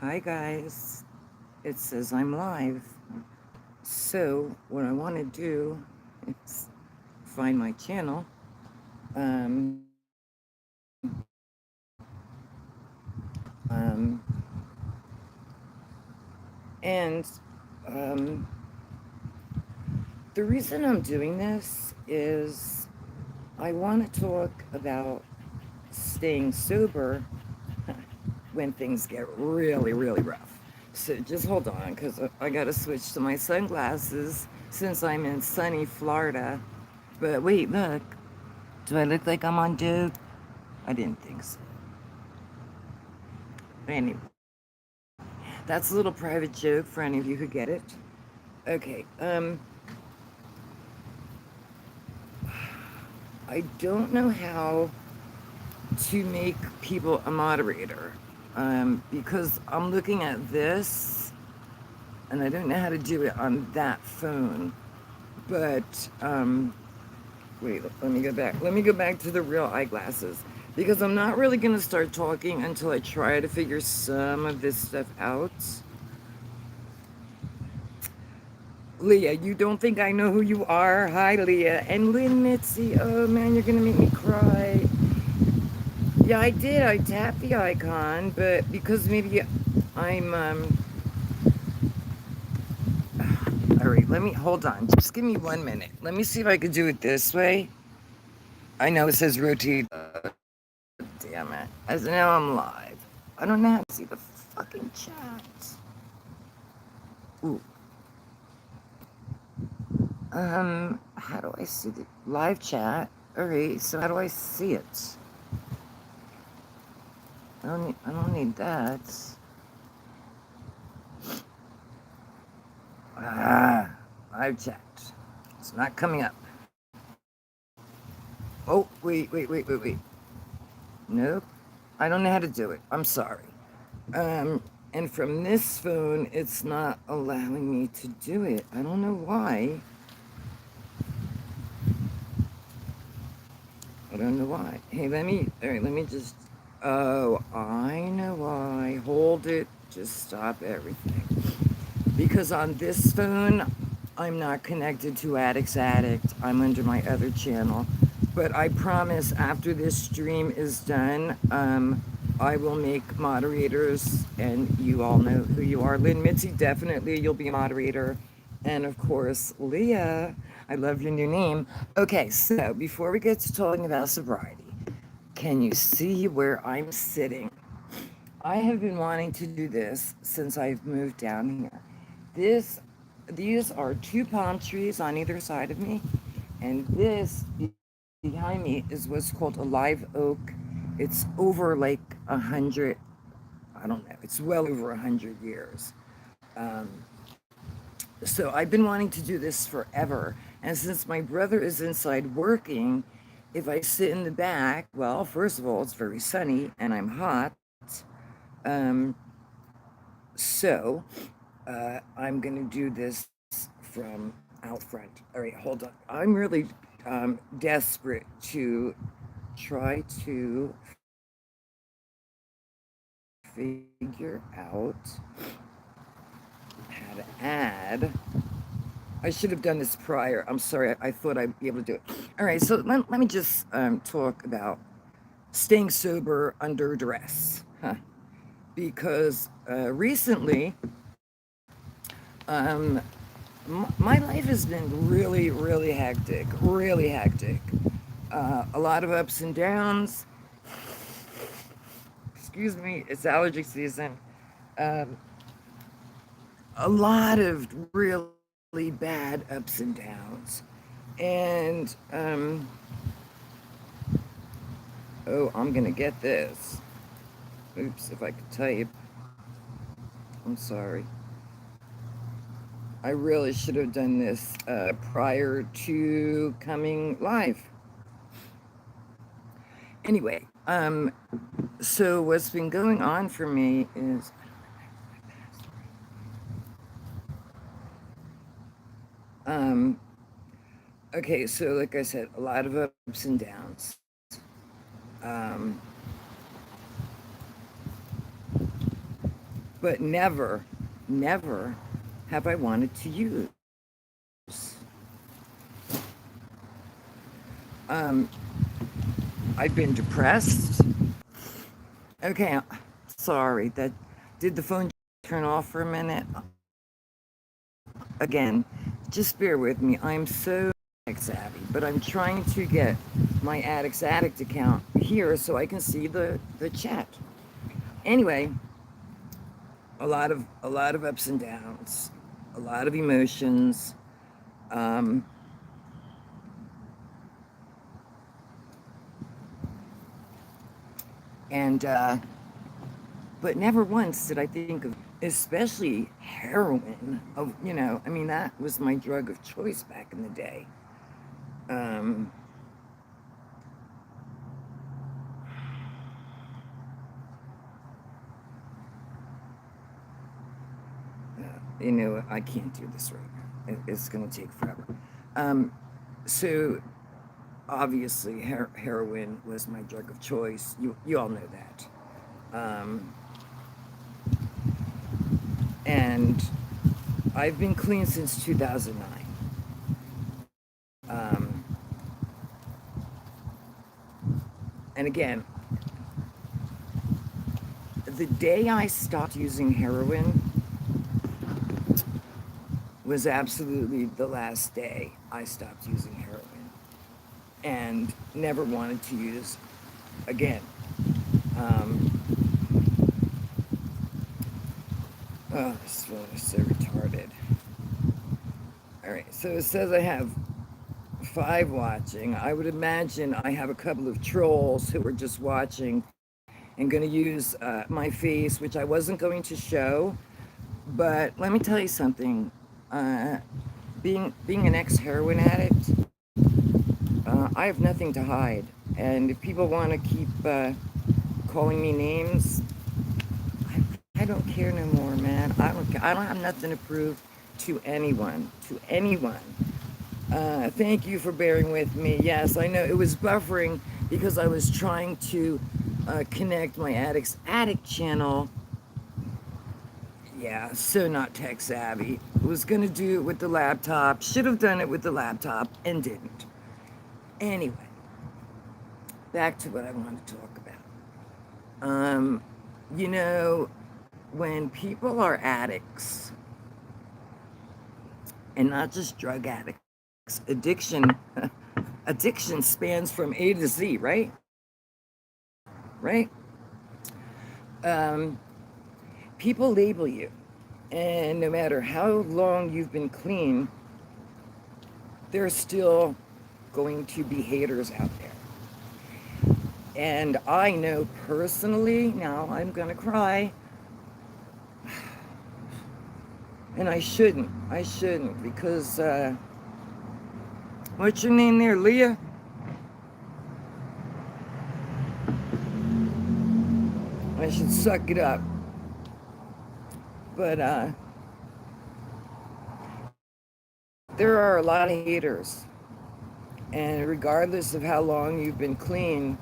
Hi guys, it says I'm live. So what I want to do is find my channel. Um, um, and um, the reason I'm doing this is I want to talk about staying sober when things get really, really rough. So just hold on, because I got to switch to my sunglasses since I'm in sunny Florida. But wait, look. Do I look like I'm on dope? I didn't think so. But anyway, that's a little private joke for any of you who get it. Okay, I don't know how to make people a moderator because I'm looking at this and I don't know how to do it on that phone. But wait, let me go back. Let me go back to the real eyeglasses because I'm not really going to start talking until I try to figure some of this stuff out. Leah, you don't think I know who you are? Hi, Leah. And Lynn Mitzi, oh man, you're gonna make me cry. Yeah, I did. I tapped the icon, but because maybe I'm. All right, let me hold on. Just give me 1 minute. Let me see if I can do it this way. I know it says rotate. Damn it. As now I'm live. I don't know how to see the fucking chat. Ooh. How do I see the live chat? All right, so how do I see it? I don't need that. Ah, I've checked. It's not coming up. Oh, wait. Nope. I don't know how to do it. I'm sorry. And from this phone, it's not allowing me to do it. I don't know why. I don't know why. Hey, all right, let me just, oh, I know why. Hold it. Just stop everything. Because on this phone, I'm not connected to Addict's Addict. I'm under my other channel. But I promise after this stream is done, I will make moderators, and you all know who you are. Lynn Mitzi, definitely you'll be a moderator. And of course, Leah, I love your new name. Okay, so before we get to talking about sobriety, can you see where I'm sitting? I have been wanting to do this since I've moved down here. This, these are two palm trees on either side of me, and this behind me is what's called a live oak. It's over like 100. I don't know. It's well over 100 years. Um, so I've been wanting to do this forever, and since my brother is inside working, if I sit in the back, well, first of all, it's very sunny and I'm hot. Um, so I'm going to do this from out front. All right, hold on. I'm really desperate to try to figure out how to add. I should have done this prior. I'm sorry. I thought I'd be able to do it. All right, so let me just talk about staying sober under duress. Huh. Because recently, um, my life has been really, really hectic, really hectic. A lot of ups and downs. Excuse me, it's allergy season. Um, a lot of really bad ups and downs. And, oh, I'm going to get this. Oops, if I could type. I'm sorry. I really should have done this prior to coming live. Anyway, so what's been going on for me is um, okay, so like I said, a lot of ups and downs. Um, but never, never have I wanted to use. Um, I've been depressed. Okay, sorry. That did the phone turn off for a minute? Again, just bear with me. I'm so tech savvy, but I'm trying to get my Addicts Addict account here so I can see the chat. Anyway, a lot of ups and downs, a lot of emotions. Um, and but never once did I think of, especially heroin. Of I mean, that was my drug of choice back in the day. Um, I can't do this right now. It's going to take forever. Um, so obviously, heroin was my drug of choice. You all know that. Um, and I've been clean since 2009. Um, and again, the day I stopped using heroin was absolutely the last day I stopped using heroin and never wanted to use again. Um, oh, this phone is so retarded. All right, so it says I have 5 watching. I would imagine I have a couple of trolls who are just watching and going to use my face, which I wasn't going to show. But let me tell you something. Uh, being an ex-heroin addict, I have nothing to hide. And if people want to keep calling me names, I don't care no more, man. I don't have nothing to prove to anyone. To anyone. Thank you for bearing with me. Yes, I know it was buffering because I was trying to connect my Addicts Attic channel. Yeah, so not tech savvy. Was gonna do it with the laptop. Should have done it with the laptop and didn't. Anyway, back to what I want to talk about. You know, when people are addicts, and not just drug addicts, addiction spans from A to Z, right? Right? Um, People label you, and no matter how long you've been clean, there's still going to be haters out there. And I know personally, now I'm gonna cry, and I shouldn't, because, what's your name there, Leah? I should suck it up. But, there are a lot of haters. And regardless of how long you've been clean,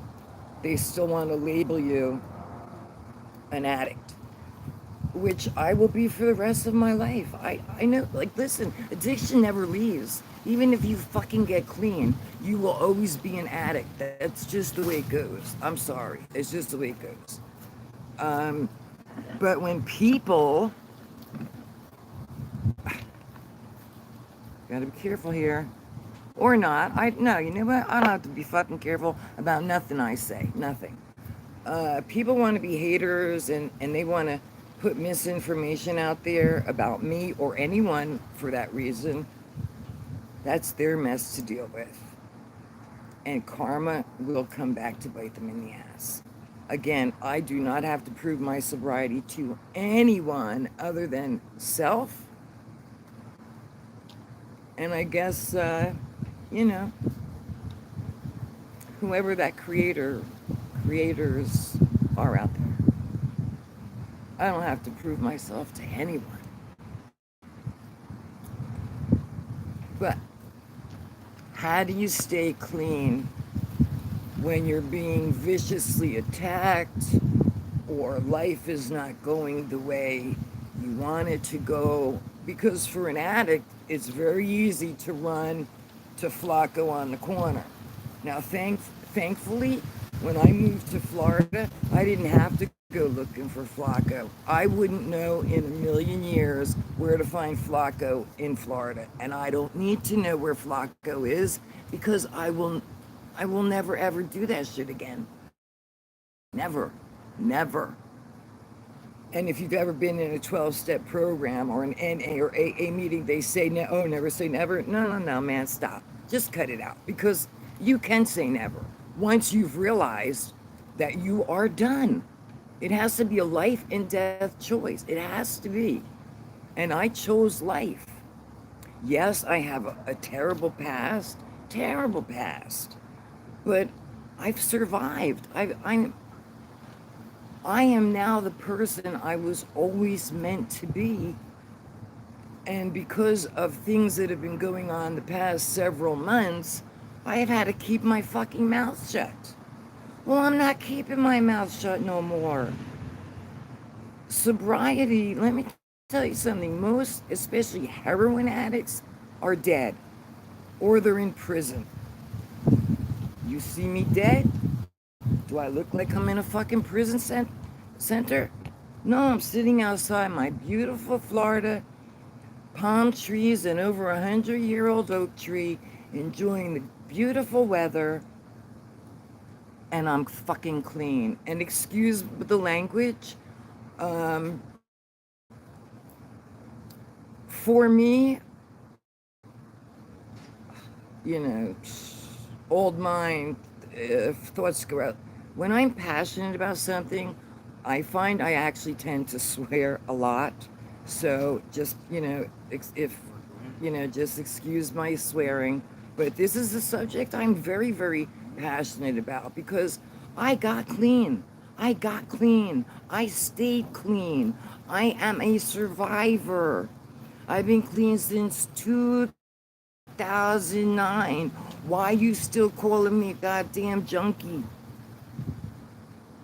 they still want to label you an addict, which I will be for the rest of my life. I know, like, listen, addiction never leaves. Even if you fucking get clean, you will always be an addict. That's just the way it goes. I'm sorry. It's just the way it goes. But when people, gotta be careful here, or not. No, you know what? I don't have to be fucking careful about nothing I say. Nothing. People want to be haters and they want to put misinformation out there about me or anyone for that reason. That's their mess to deal with. And karma will come back to bite them in the ass. Again, I do not have to prove my sobriety to anyone other than self. And I guess, you know, whoever that creators are out there. I don't have to prove myself to anyone. But how do you stay clean when you're being viciously attacked or life is not going the way you want it to go. Because for an addict, it's very easy to run to Flacco on the corner. Now, thankfully, when I moved to Florida, I didn't have to go looking for Flacco. I wouldn't know in a million years where to find Flacco in Florida, and I don't need to know where Flacco is because I will never ever do that shit again. Never, never. And if you've ever been in a 12-step program or an NA or AA meeting, they say, oh, never say never. No, no, no, man, stop. Just cut it out because you can say never once you've realized that you are done. It has to be a life and death choice. It has to be. And I chose life. Yes, I have a terrible past, but I've survived. I am now the person I was always meant to be. And because of things that have been going on the past several months, I have had to keep my fucking mouth shut. Well, I'm not keeping my mouth shut no more. Sobriety, let me tell you something. Most, especially heroin addicts, are dead or they're in prison. You see me dead? Do I look like I'm in a fucking prison center? No, I'm sitting outside my beautiful Florida, palm trees and over 100-year-old oak tree, enjoying the beautiful weather, and I'm fucking clean. And excuse the language, for me, you know, old mind, thoughts go out. When I'm passionate about something, I find I actually tend to swear a lot. So just, just excuse my swearing. But this is a subject I'm very, very passionate about because I got clean. I got clean. I stayed clean. I am a survivor. I've been clean since 2009. Why you still calling me a goddamn junkie?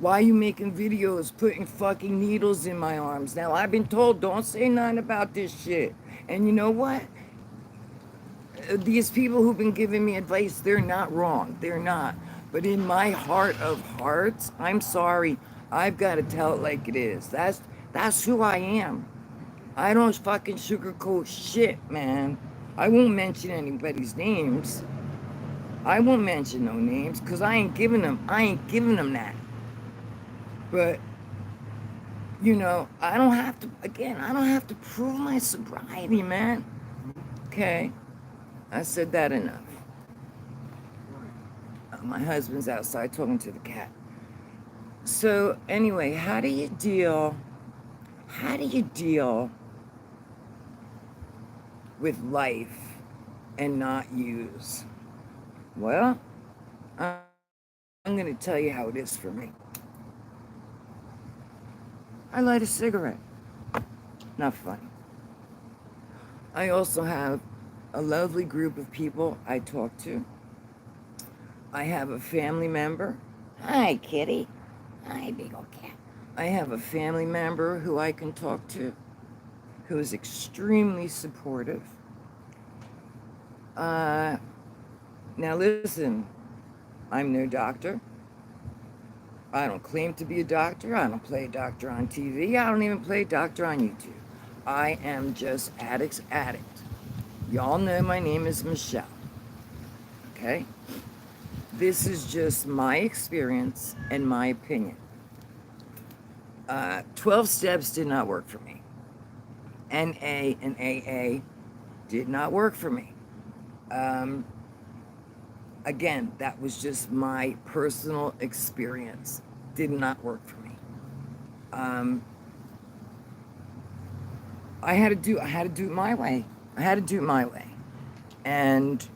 Why are you making videos putting fucking needles in my arms? Now, I've been told don't say nothing about this shit. And you know what? These people who've been giving me advice, they're not wrong. They're not. But in my heart of hearts, I'm sorry. I've got to tell it like it is. That's who I am. I don't fucking sugarcoat shit, man. I won't mention anybody's names. I won't mention no names because I ain't giving them that. But, I don't have to prove my sobriety, man. Okay? I said that enough. My husband's outside talking to the cat. So, anyway, how do you deal with life and not use? Well, I'm going to tell you how it is for me. I light a cigarette. Not funny. I also have a lovely group of people I talk to. I have a family member. Hi, kitty. Hi, big old cat. I have a family member who I can talk to, who is extremely supportive. Now listen, I'm no doctor. I don't claim to be a doctor. I don't play a doctor on TV. I don't even play a doctor on YouTube. I am just Addict's Addict. Y'all know my name is Michele. Okay? This is just my experience and my opinion. 12 steps did not work for me. NA and AA did not work for me. Again, that was just my personal experience. Did not work for me. I had to do it my way. And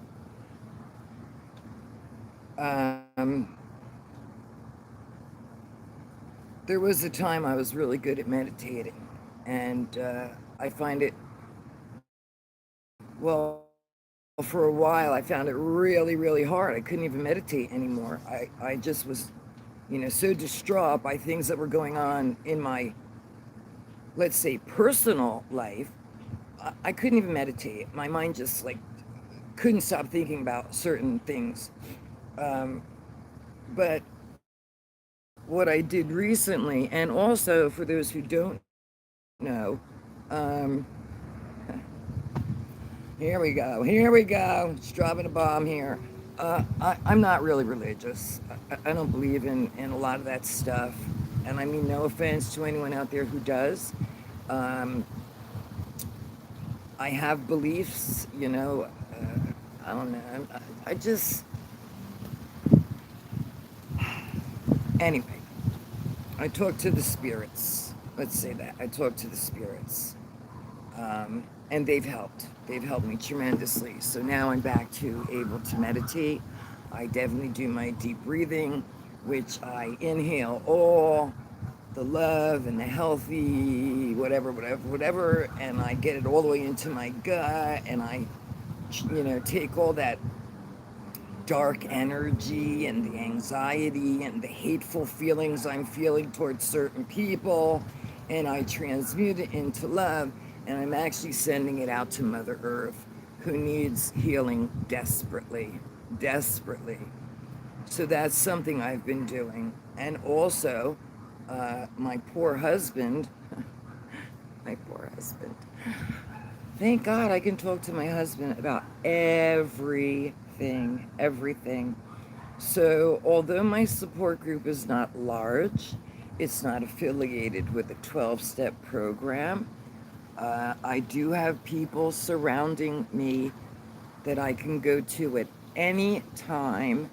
there was a time I was really good at meditating, and I find it, well, for a while I found it really, really hard. I couldn't even meditate anymore. I just was, so distraught by things that were going on in my, let's say, personal life. I couldn't even meditate. My mind just like couldn't stop thinking about certain things. Um, but what I did recently, and also for those who don't know, here we go, it's dropping a bomb here. I'm not really religious. I don't believe in a lot of that stuff. And I mean, no offense to anyone out there who does. Um, I have beliefs, I don't know. I just, anyway, I talk to the spirits. Let's say that. I talk to the spirits. And they've helped. They've helped me tremendously. So now I'm back to able to meditate. I definitely do my deep breathing, which I inhale all the love and the healthy, whatever, and I get it all the way into my gut, and I, take all that dark energy and the anxiety and the hateful feelings I'm feeling towards certain people, and I transmute it into love, and I'm actually sending it out to Mother Earth, who needs healing desperately, desperately. So that's something I've been doing. And also, my poor husband, my poor husband. Thank God I can talk to my husband about everything, everything. So, although my support group is not large, it's not affiliated with a 12-step program. I do have people surrounding me that I can go to at any time.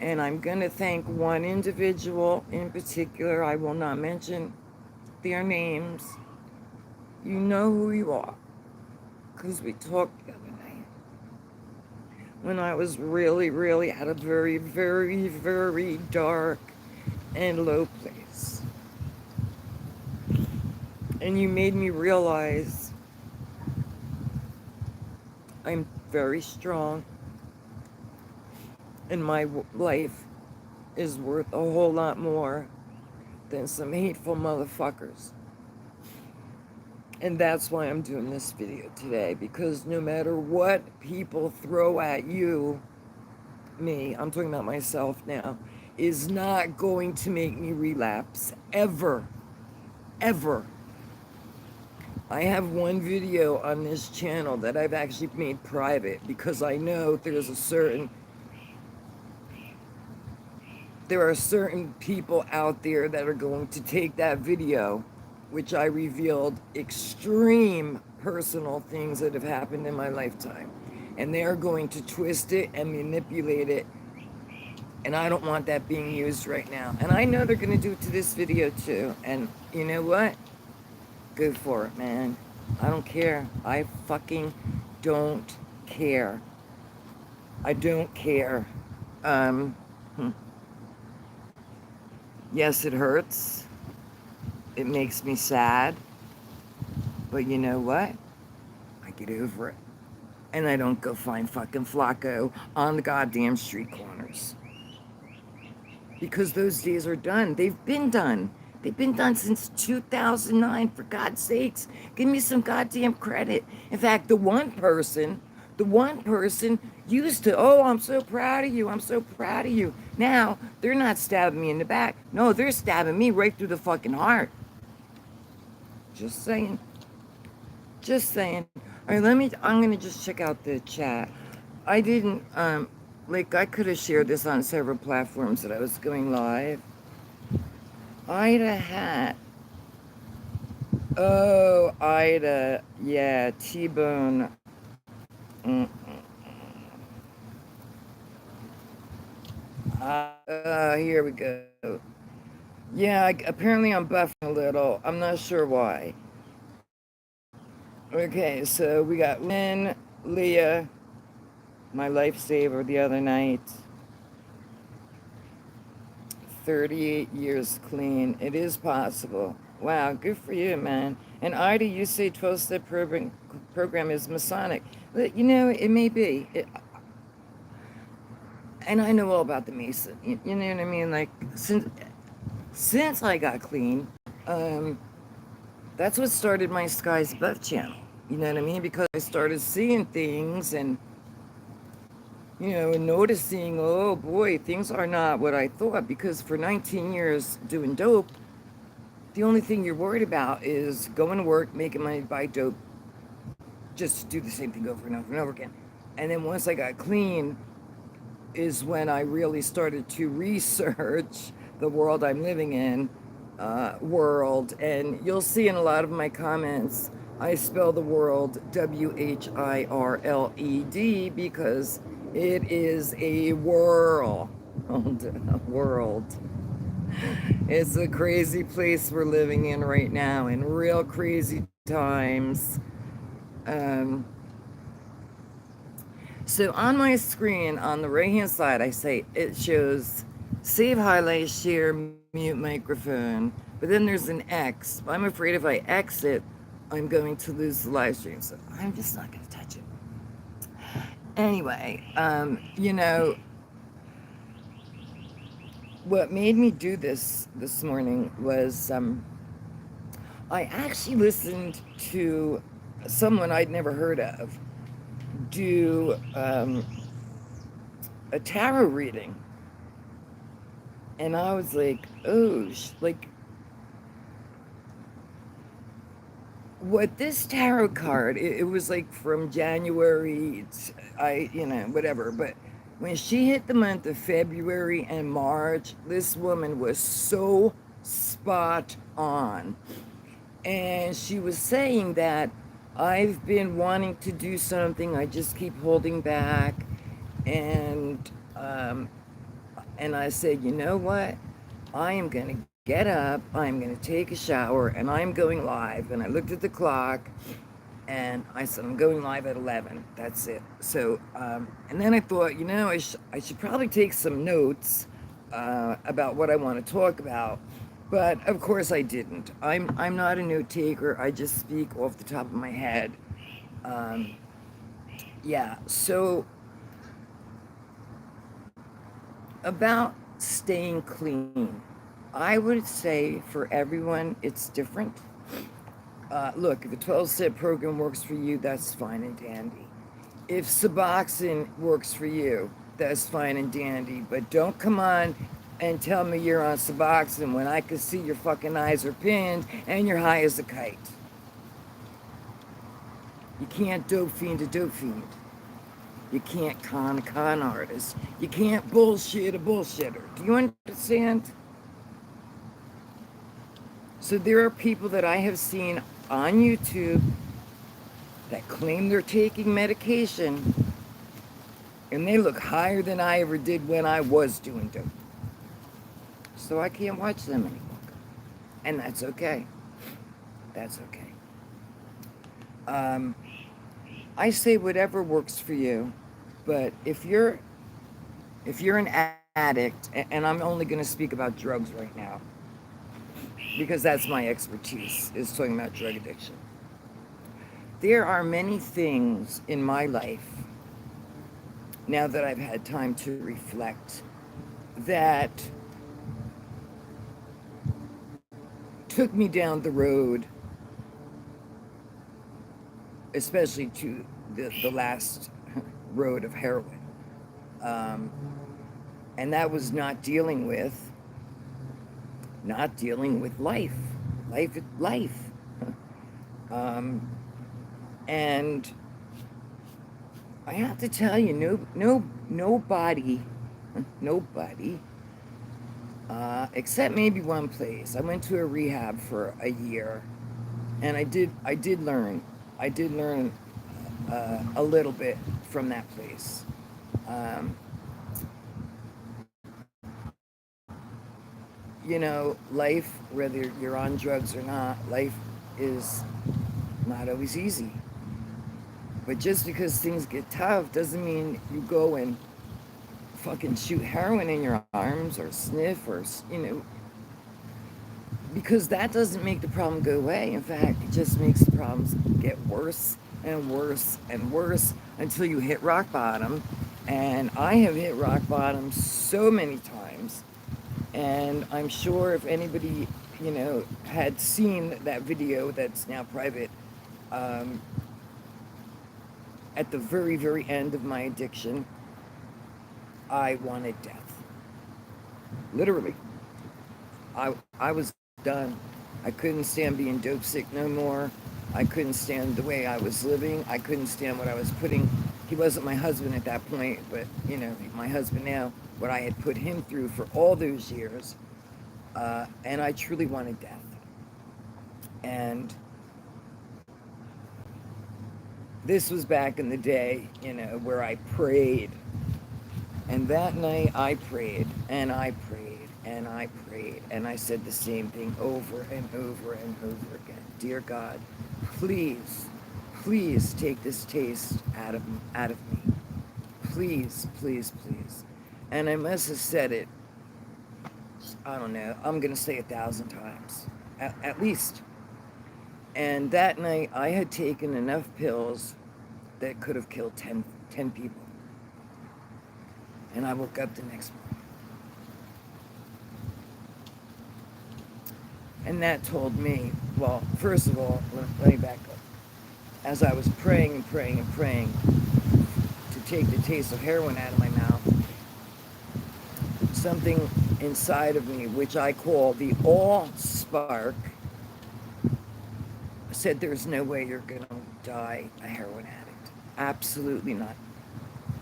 And I'm going to thank one individual in particular. I will not mention their names. You know who you are, because we talked the other night when I was really, really at a very, very, very dark and low place. And you made me realize I'm very strong and my life is worth a whole lot more than some hateful motherfuckers. And that's why I'm doing this video today, because no matter what people throw at you, me, I'm talking about myself now, is not going to make me relapse, ever, ever. I have one video on this channel that I've actually made private because I know there are certain people out there that are going to take that video, which I revealed extreme personal things that have happened in my lifetime, and they are going to twist it and manipulate it, and I don't want that being used right now. And I know they're going to do it to this video too, and you know what? Go for it, man. I don't care. I fucking don't care. I don't care. Yes, it hurts. It makes me sad. But you know what? I get over it. And I don't go find fucking Flacco on the goddamn street corners. Because those days are done. They've been done. They've been done since 2009, for God's sakes. Give me some goddamn credit. In fact, the one person used to, oh, I'm so proud of you. I'm so proud of you. Now, they're not stabbing me in the back. No, they're stabbing me right through the fucking heart. Just saying. Just saying. All right, I'm going to just check out the chat. I didn't, I could have shared this on several platforms that I was going live. Ida Hat. Oh, Ida. Yeah, T-Bone. Here we go. Yeah, apparently I'm buffing a little. I'm not sure why. Okay, so we got Lynn, Leah, my lifesaver the other night. 38 years clean. It is possible. Wow, good for you, man. And Ida, you say 12-step program is Masonic. But, it may be. and I know all about the Mason. You know what I mean? Like since I got clean, um, that's what started my Skies Above channel. You know what I mean? Because I started seeing things and and noticing, oh boy, things are not what I thought. Because for 19 years doing dope, the only thing you're worried about is going to work, making money, buy dope, just do the same thing over and over and over again. And then once I got clean, is when I really started to research the world I'm living in, and you'll see in a lot of my comments, I spell the world WHIRLED because it is a world. A world. It's a crazy place we're living in right now, in real crazy times. Um, So on my screen, on the right hand side, I say it shows save highlights, share, mute microphone. But then there's an X. I'm afraid if I exit, I'm going to lose the live stream. So I'm just not going to touch it. Anyway, what made me do this morning was I actually listened to someone I'd never heard of do a tarot reading, and I was like, oh, like what this tarot card? It was like from January, whatever. But when she hit the month of February and March, this woman was so spot on, and she was saying that I've been wanting to do something, I just keep holding back, and and I said, you know what? I am going to get up, I'm going to take a shower, and I'm going live. And I looked at the clock, and I said, I'm going live at 11. That's it. So, and then I thought, I should probably take some notes about what I want to talk about. But of course I didn't. I'm not a note taker. I just speak off the top of my head. Yeah. So about staying clean, I would say for everyone it's different. Look, if a 12-step program works for you, that's fine and dandy. If Suboxone works for you, that's fine and dandy. But don't come on and tell me you're on Suboxone when I can see your fucking eyes are pinned and you're high as a kite. You can't dope fiend a dope fiend. You can't con a con artist. You can't bullshit a bullshitter. Do you understand? So there are people that I have seen on YouTube that claim they're taking medication, and they look higher than I ever did when I was doing dope. So I can't watch them anymore. And that's okay. That's okay. I say whatever works for you, but if you're an addict, and I'm only going to speak about drugs right now, because that's my expertise, is talking about drug addiction. There are many things in my life, now that I've had time to reflect, that took me down the road, especially to the last road of heroin. And that was not dealing with life. And I have to tell you, nobody, except maybe one place. I went to a rehab for a year, and I did learn a little bit from that place. Life, whether you're on drugs or not, life is not always easy. But just because things get tough doesn't mean you go and fucking shoot heroin in your arms or sniff or, because that doesn't make the problem go away. In fact, it just makes the problems get worse and worse and worse until you hit rock bottom And I have hit rock bottom so many times. And I'm sure if anybody, had seen that video that's now private, um, at the very, very end of my addiction, I wanted death. Literally. I was done. I couldn't stand being dope sick no more. I couldn't stand the way I was living. I couldn't stand what I was putting. He wasn't my husband at that point, but my husband now. What I had put him through for all those years, and I truly wanted death. And this was back in the day, where I prayed. And that night I prayed and I prayed and I prayed and I said the same thing over and over and over again. Dear God, please, please take this taste out of me. Please, please, please. And I must have said it, I don't know, I'm going to say 1,000 times, at least. And that night I had taken enough pills that could have killed 10 people. And I woke up the next morning. And that told me, well, first of all, let me back up. As I was praying and praying and praying to take the taste of heroin out of my mouth, something inside of me, which I call the all spark, said there's no way you're going to die a heroin addict. Absolutely not.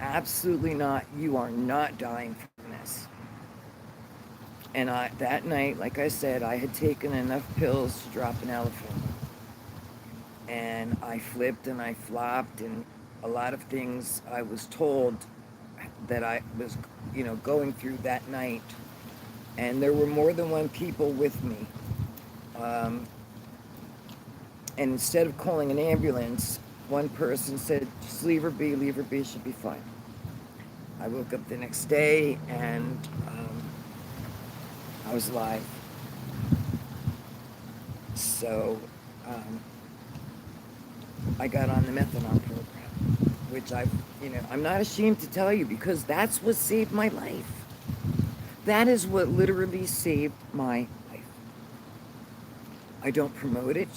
Absolutely not. You are not dying from this. And that night, like I said, I had taken enough pills to drop an elephant. And I flipped and I flopped, and a lot of things I was told that I was, going through that night. And there were more than one people with me. And instead of calling an ambulance, one person said, just leave her be, she'll be fine. I woke up the next day and I was alive. So I got on the methadone program, which I'm not ashamed to tell you, because that's what saved my life. That is what literally saved my life. I don't promote it.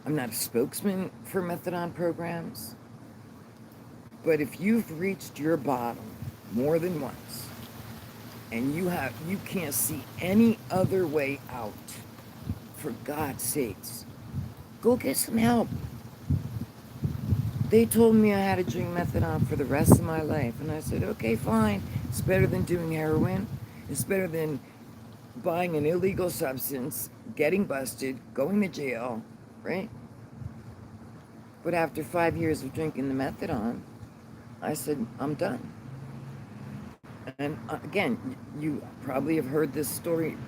I'm not a spokesman for methadone programs. But if you've reached your bottom more than once, and you can't see any other way out, for God's sakes, go get some help. They told me I had to drink methadone for the rest of my life, and I said, okay, fine. It's better than doing heroin. It's better than buying an illegal substance, getting busted, going to jail, right? But after 5 years of drinking the methadone, I said, I'm done. And again, you probably have heard this story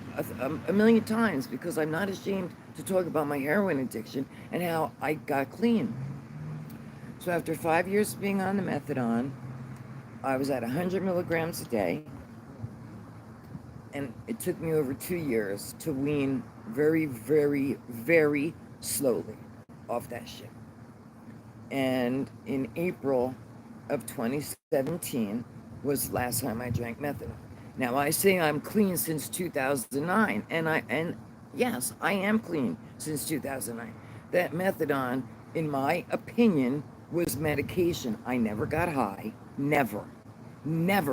a million times, because I'm not ashamed to talk about my heroin addiction and how I got clean. So after 5 years of being on the methadone, I was at 100 milligrams a day. And it took me over 2 years to wean very, very, very slowly off that shit. And in April of 2017 was the last time I drank methadone. Now I say I'm clean since 2009, and yes, I am clean since 2009. That methadone, in my opinion, was medication. I never got high, never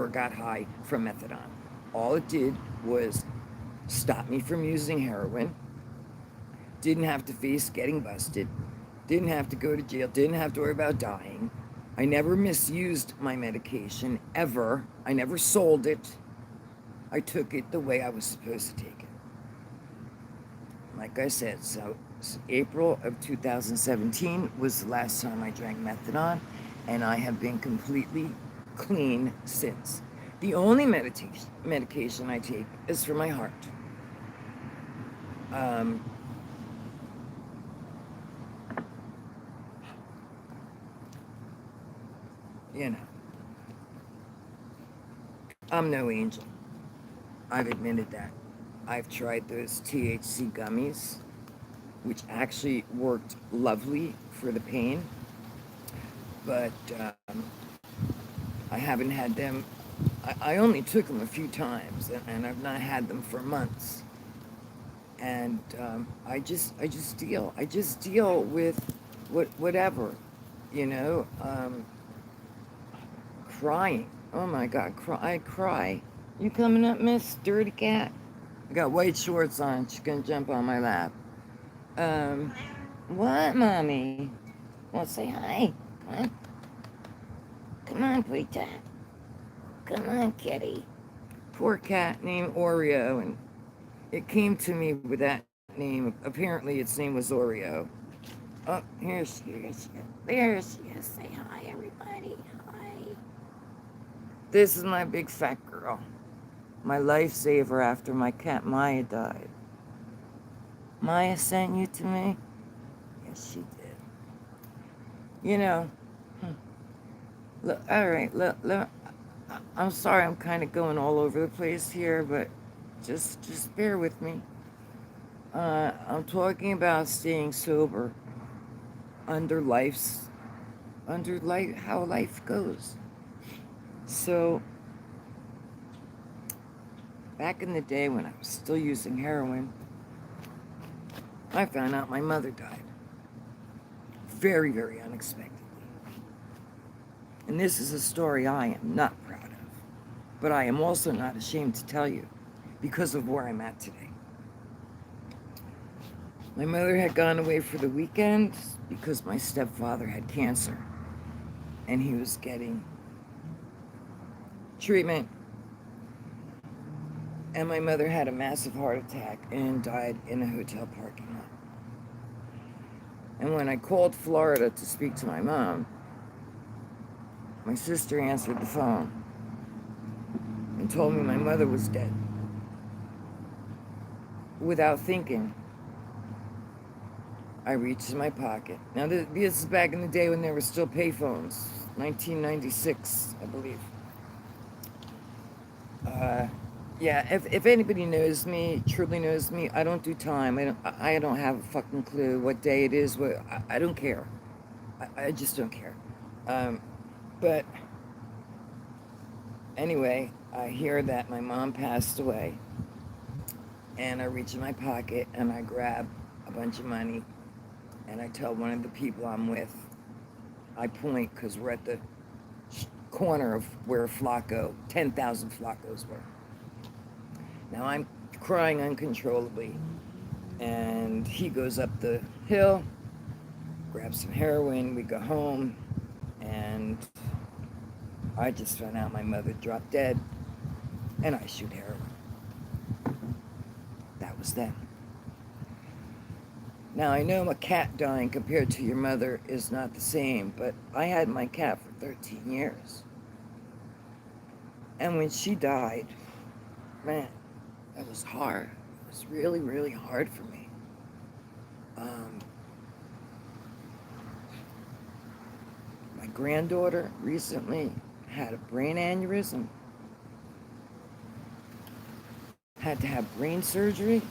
got high from methadone. All it did was stop me from using heroin. Didn't have to face getting busted. Didn't have to go to jail. Didn't have to worry about dying. I never misused my medication, ever. I never sold it. I took it the way I was supposed to take it. Like I said, so April of 2017 was the last time I drank methadone, and I have been completely clean since. The only medication I take is for my heart. I'm no angel. I've admitted that. I've tried those THC gummies, which actually worked lovely for the pain, but haven't had them. I only took them a few times, and I've not had them for months. And I just deal. I just deal with whatever, you know. Crying. Oh my God, I cry. You coming up, Miss Dirty Cat? I got white shorts on. She's gonna jump on my lap. Um, what, mommy? Well, say hi. Come on. Come on, Pita. Come on, kitty. Poor cat named Oreo, and it came to me with that name. Apparently, its name was Oreo. Oh, here she is. There she is. Say hi, everybody. Hi. This is my big fat girl. My lifesaver after my cat Maya died. Maya sent you to me? Yes, she did. You know, look, all right, look, I'm sorry I'm kind of going all over the place here, but just bear with me. I'm talking about staying sober under life's, under life, how life goes. So, back in the day when I was still using heroin, I found out my mother died. Very, very unexpectedly. And this is a story I am not proud of, but I am also not ashamed to tell you because of where I'm at today. My mother had gone away for the weekend because my stepfather had cancer and he was getting treatment. And my mother had a massive heart attack and died in a hotel parking lot. And when I called Florida to speak to my mom, my sister answered the phone and told me my mother was dead. Without thinking, I reached in my pocket. Now, this is back in the day when there were still payphones, 1996, I believe. Yeah, if anybody knows me, truly knows me, I don't do time. I don't have a fucking clue what day it is. I don't care. I just don't care. But anyway, I hear that my mom passed away. And I reach in my pocket and I grab a bunch of money and I tell one of the people I'm with, I point because we're at the corner of where 10,000 Flacos were. Now I'm crying uncontrollably, and he goes up the hill, grabs some heroin, we go home, and I just found out my mother dropped dead, and I shoot heroin. That was then. Now I know a cat dying compared to your mother is not the same, but I had my cat for 13 years. And when she died, man, that was hard. It was really, really hard for me. My granddaughter recently had a brain aneurysm, had to have brain surgery,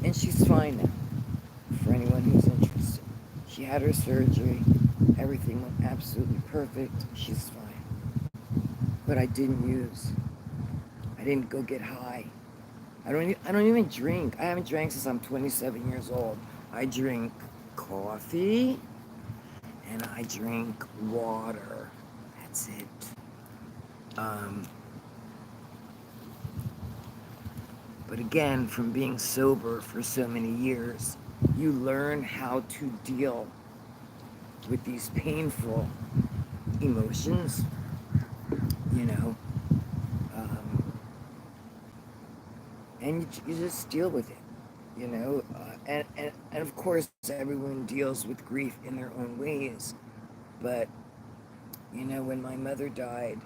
and she's fine now, for anyone who's interested. She had her surgery, everything went absolutely perfect, she's fine. But I didn't use. I didn't go get high. I don't even drink. I haven't drank since I'm 27 years old. I drink coffee and I drink water. That's it. But again, from being sober for so many years, you learn how to deal with these painful emotions, you know, and you just deal with it, you know, and of course everyone deals with grief in their own ways, but you know, when my mother died,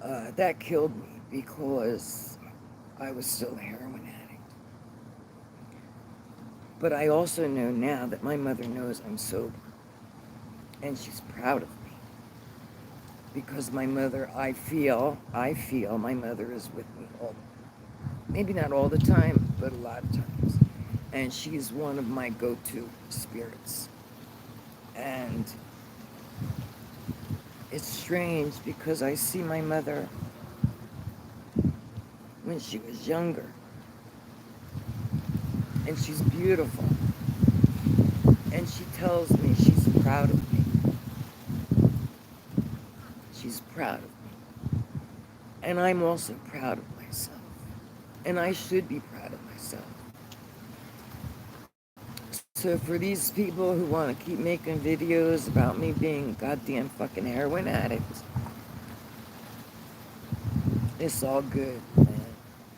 that killed me because I was still a heroin addict. But I also know now that my mother knows I'm sober, and she's proud of me, because my mother, I feel my mother is with me all, maybe not all the time, but a lot of times. And she's one of my go-to spirits. And It's strange because I see my mother when she was younger, and she's beautiful, and she tells me she's proud of me. She's proud of me. And I'm also proud of myself. And I should be proud of myself. So for these people who want to keep making videos about me being a goddamn fucking heroin addict, it's all good, man.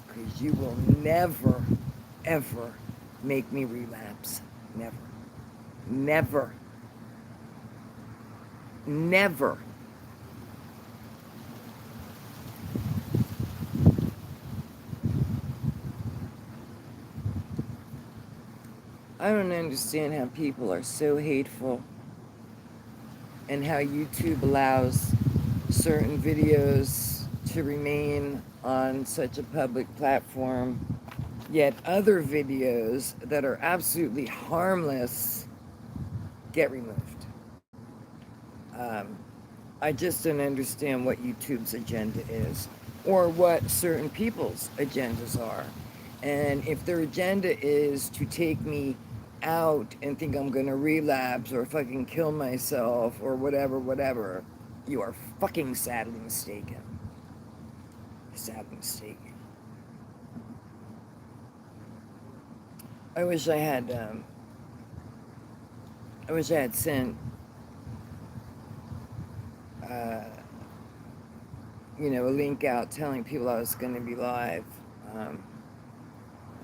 Because you will never, ever make me relapse. Never. Never. Never. I don't understand how people are so hateful and how YouTube allows certain videos to remain on such a public platform, yet other videos that are absolutely harmless get removed. I just don't understand what YouTube's agenda is or what certain people's agendas are. And if their agenda is to take me out and think I'm gonna relapse or fucking kill myself or whatever, you are fucking sadly mistaken. Sadly mistaken. I wish I had sent uh, a link out telling people I was going to be live. I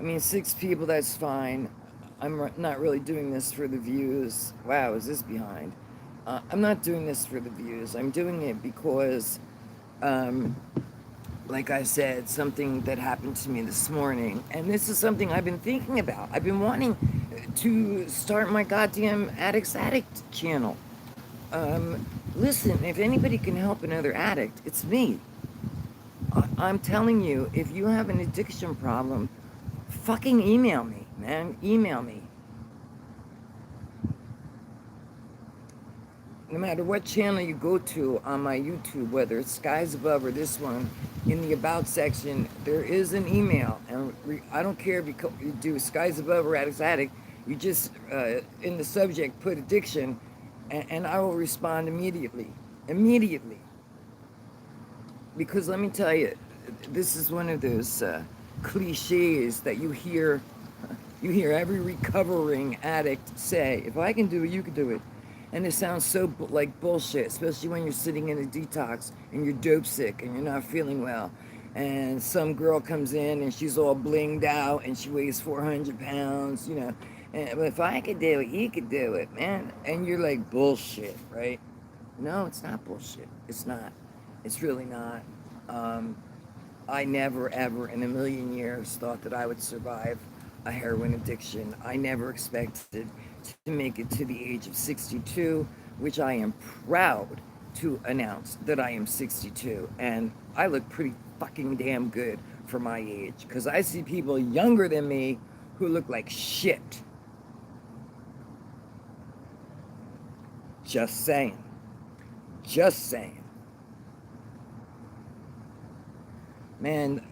mean, 6 people, that's fine. I'm not really doing this for the views. Wow, is this behind? I'm not doing this for the views. I'm doing it because, like I said, something that happened to me this morning. And this is something I've been thinking about. I've been wanting to start my goddamn Addict's Addict channel. Listen, if anybody can help another addict, it's me. I'm telling you, if you have an addiction problem, fucking email me, man. Email me. No matter what channel you go to on my YouTube, whether it's Skies Above or this one, in the About section, there is an email. And I don't care if you do Skies Above or Addict's Addict, you just, in the subject, put addiction, and I will respond immediately. Immediately. Because let me tell you, this is one of those cliches that you hear every recovering addict say. If I can do it, you can do it. And it sounds so like bullshit, especially when you're sitting in a detox and you're dope sick and you're not feeling well. And some girl comes in and she's all blinged out and she weighs 400 pounds, And if I could do it, you could do it, man. And you're like, bullshit, right? No, it's not bullshit. It's not. It's really not. I never, ever in a million years thought that I would survive a heroin addiction. I never expected to make it to the age of 62, which I am proud to announce that I am 62. And I look pretty fucking damn good for my age, because I see people younger than me who look like shit. Just saying. Just saying. Man,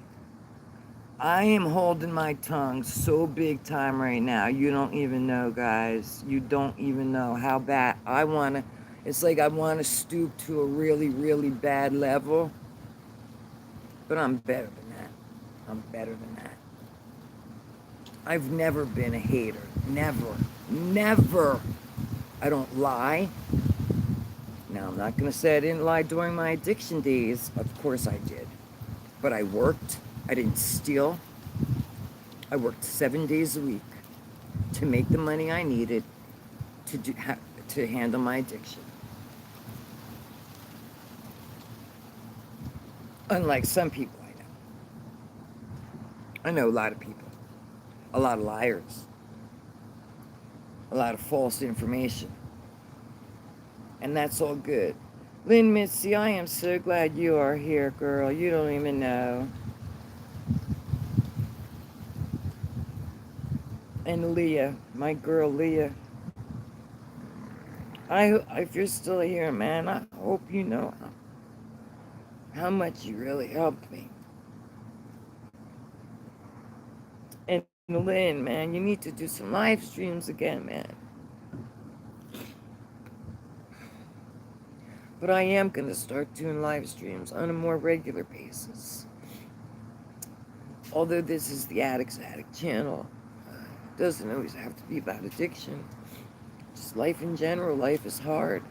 I am holding my tongue so big time right now. You don't even know, guys. You don't even know how bad I want to. It's like I want to stoop to a really, really bad level. But I'm better than that. I'm better than that. I've never been a hater. Never. Never. I don't lie. Now, I'm not going to say I didn't lie during my addiction days. Of course I did. But I worked. I didn't steal. I worked 7 days a week to make the money I needed to handle my addiction. Unlike some people I know. I know a lot of people. A lot of liars. A lot of false information. And that's all good. Lynn Mitzi, I am so glad you are here, girl. You don't even know. And Leah, my girl Leah. if you're still here, man, I hope you know how much you really helped me. And Lynn, man, you need to do some live streams again, man. But I am going to start doing live streams on a more regular basis. Although this is the Addict's Attic channel, it doesn't always have to be about addiction. Just life in general. Life is hard.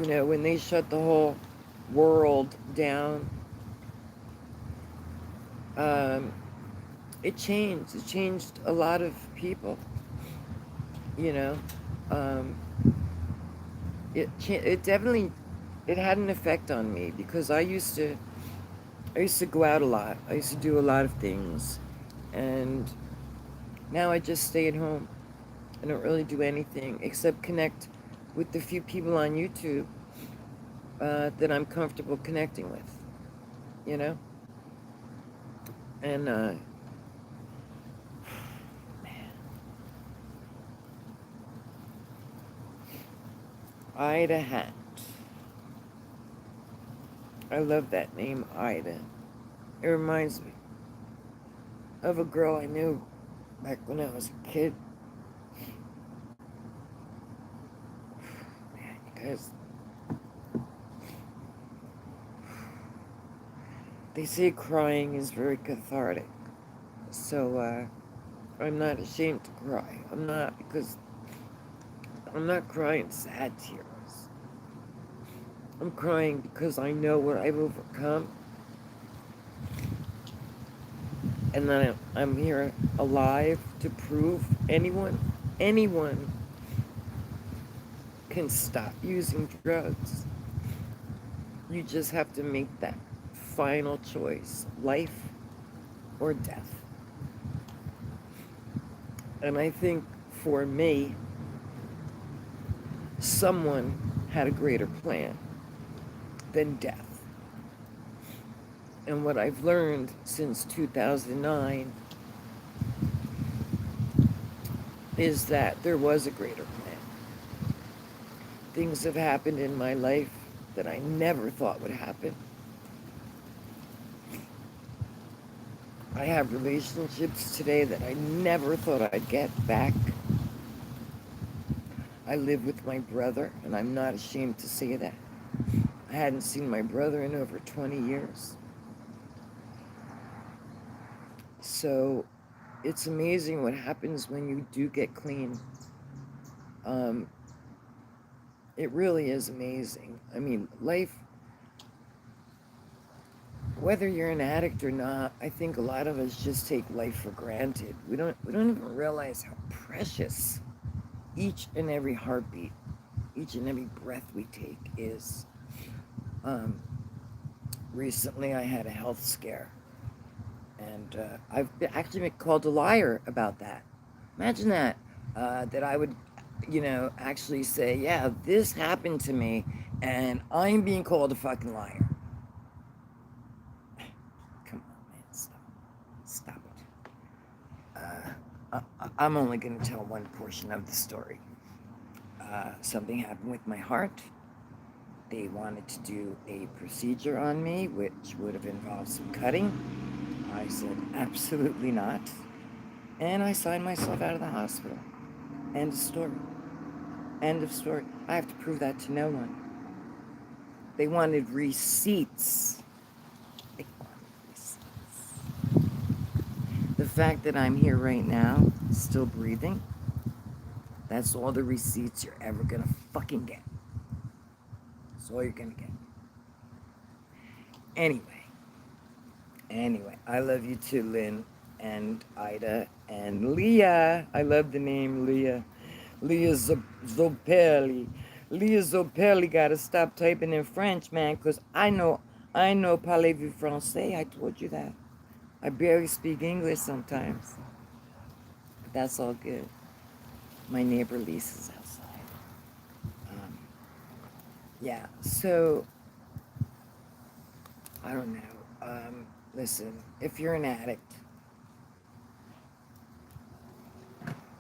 You know, when they shut the whole world down, um, it changed. It changed a lot of people. You know, um, it definitely it had an effect on me because I used to go out a lot. I used to do a lot of things, and now I just stay at home. I don't really do anything except connect with the few people on YouTube that I'm comfortable connecting with. You know, and man, Ida Hat. I love that name, Ida. It reminds me of a girl I knew back when I was a kid. Man, you guys, they say crying is very cathartic. So, I'm not ashamed to cry. I'm not, because I'm not crying sad tears. I'm crying because I know what I've overcome and that I'm here alive to prove anyone can stop using drugs. You just have to make that final choice, life or death. And I think for me, someone had a greater plan than death. And what I've learned since 2009 is that there was a greater plan. Things have happened in my life that I never thought would happen. I have relationships today that I never thought I'd get back. I live with my brother, and I'm not ashamed to say that. I hadn't seen my brother in over 20 years. So it's amazing what happens when you do get clean. Um, it really is amazing. I mean, life, whether you're an addict or not, I think a lot of us just take life for granted. We don't even realize how precious each and every heartbeat, each and every breath we take is. Um, Recently, I had a health scare, and actually been called a liar about that. Imagine that. That I would, actually say, yeah, this happened to me, and I'm being called a fucking liar. Come on, man, stop it. I'm only going to tell one portion of the story. Something happened with my heart. They wanted to do a procedure on me, which would have involved some cutting. I said, absolutely not. And I signed myself out of the hospital. End of story. End of story. I have to prove that to no one. They wanted receipts. They wanted receipts. The fact that I'm here right now, still breathing, that's all the receipts you're ever gonna fucking get. That's all you're gonna get. Anyway, I love you too, Lynn and Ida and Leah. I love the name Leah. Leah Zopelli. Leah Zopelli gotta stop typing in French, man, because I know parlez-vous français. I told you that. I barely speak English sometimes. But that's all good. My neighbor Lisa's outside. Um, yeah, so, I don't know. Listen, if you're an addict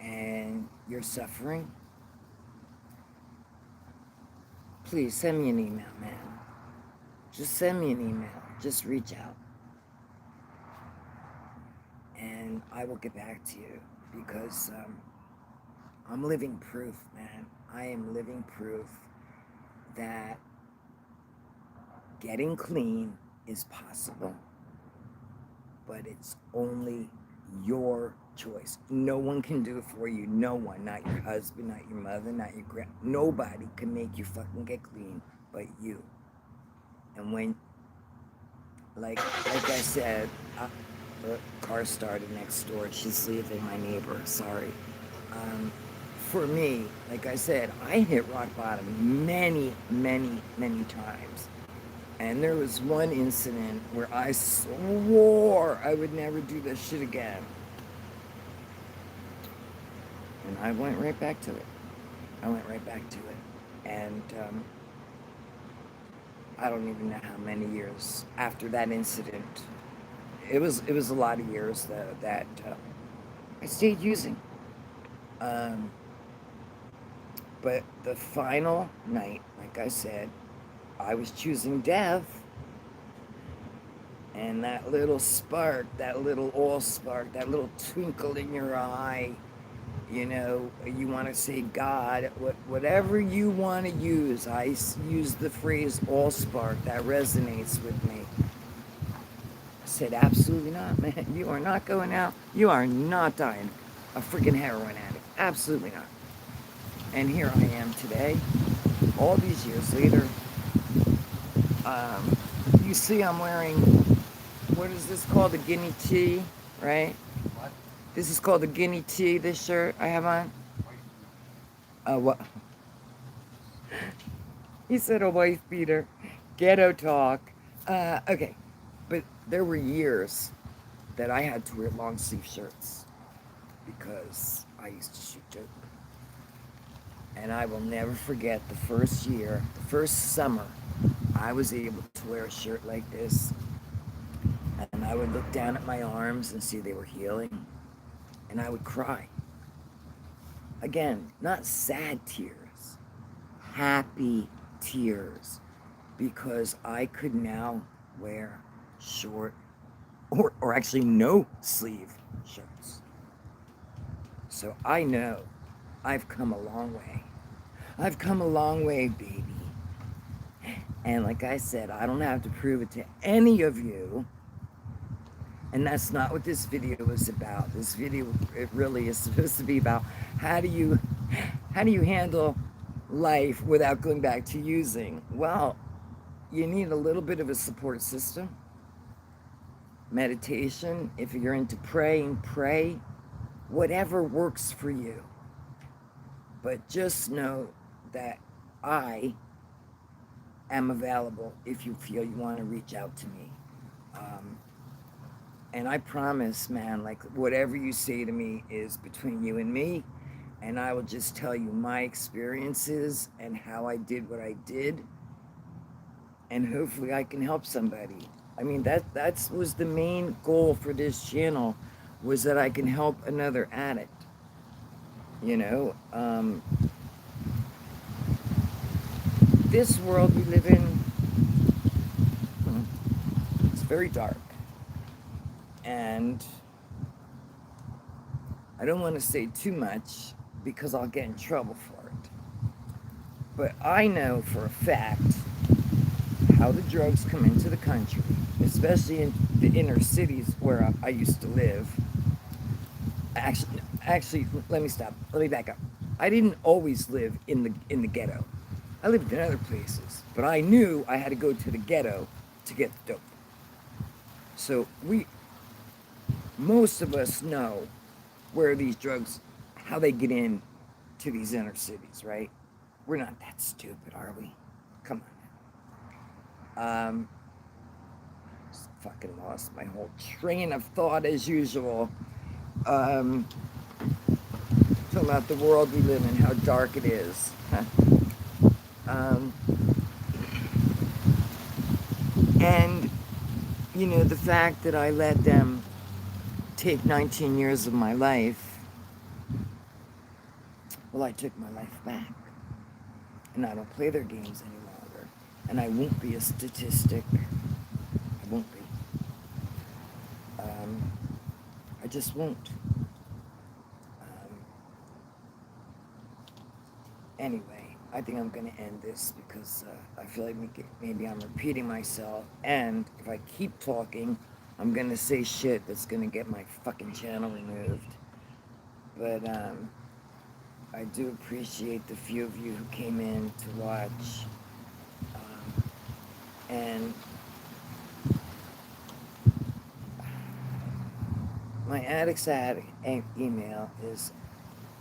and you're suffering, please send me an email, man. Just send me an email. Just reach out. And I will get back to you because I'm living proof, man. I am living proof that getting clean is possible, but it's only your choice. No one can do it for you. No one, not your husband, not your mother, not your nobody can make you fucking get clean but you. And when, like I said, the car started next door. She's leaving, my neighbor, sorry. For me, like I said, I hit rock bottom many, many, many times. And there was one incident where I swore I would never do this shit again. And I went right back to it. And I don't even know how many years after that incident. It was a lot of years that I stayed using. But the final night, like I said, I was choosing death. And that little spark, that little oil spark, that little twinkle in your eye, you know, you want to say God, whatever you want to use. I use the phrase all spark. That resonates with me. I said, absolutely not, man. You are not going out. You are not dying a freaking heroin addict. Absolutely not. And here I am today, all these years later. You see I'm wearing, what is this called? The guinea tea, right? What? This is called the guinea tea, this shirt I have on. What? He said a wife beater. Ghetto talk. Okay. But there were years that I had to wear long sleeve shirts because I used to shoot dope. And I will never forget the first year, the first summer, I was able to wear a shirt like this. And I would look down at my arms and see they were healing. And I would cry. Again, not sad tears, happy tears. Because I could now wear short or actually no sleeve shirts. So I know I've come a long way. I've come a long way, baby. And like I said, I don't have to prove it to any of you. And that's not what this video is about. This video, it really is supposed to be about how do you handle life without going back to using? Well, you need a little bit of a support system. Meditation, if you're into praying, pray. Whatever works for you. But just know that I am available if you feel you want to reach out to me. And I promise, man, like whatever you say to me is between you and me. And I will just tell you my experiences and how I did what I did. And hopefully I can help somebody. I mean, that was the main goal for this channel, was that I can help another addict. You know, this world we live in, it's very dark. And I don't want to say too much because I'll get in trouble for it. But I know for a fact how the drugs come into the country, especially in the inner cities where I used to live. Actually, let me stop. Let me back up. I didn't always live in the ghetto. I lived in other places, but I knew I had to go to the ghetto to get the dope. So most of us know where these drugs, how they get in to these inner cities, right? We're not that stupid, are we? Come on. Just fucking lost my whole train of thought as usual. Talking about the world we live in, how dark it is. And, you know, the fact that I let them take 19 years of my life, well, I took my life back. and I don't play their games any longer. And I won't be a statistic. I won't be. I just won't. Anyway, I think I'm going to end this because I feel like maybe I'm repeating myself. And if I keep talking, I'm going to say shit that's going to get my fucking channel removed. But I do appreciate the few of you who came in to watch. And my Addict's Attic email is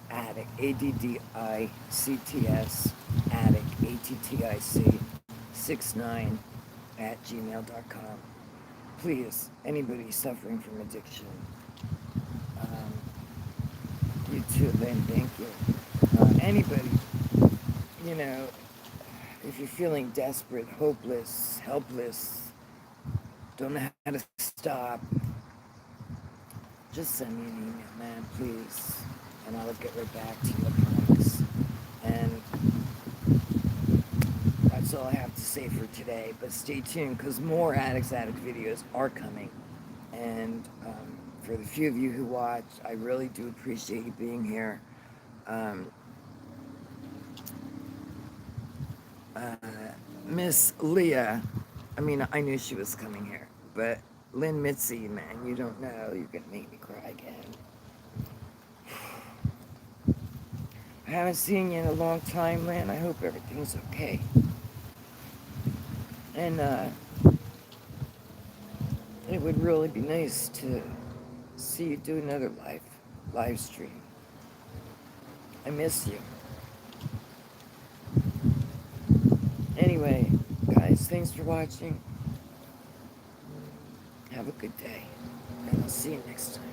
Attic, ADDICT'S, Attic, ATTIC, 69 at gmail.com. Please, anybody suffering from addiction, you too, Lynn, thank you. Anybody, you know, if you're feeling desperate, hopeless, helpless, don't know how to stop, just send me an email, man, please. And I'll get right back to you, I promise. And that's all I have to say for today. But stay tuned, because more Addict's Attic videos are coming. And for the few of you who watch, I really do appreciate you being here. Miss Leah, I mean, I knew she was coming here, but Lynn Mitzi, man, you don't know, you're gonna make me cry again. I haven't seen you in a long time, Lynn. I hope everything's okay. And it would really be nice to see you do another live stream. I miss you. Anyway, guys, thanks for watching. Have a good day, and I'll see you next time.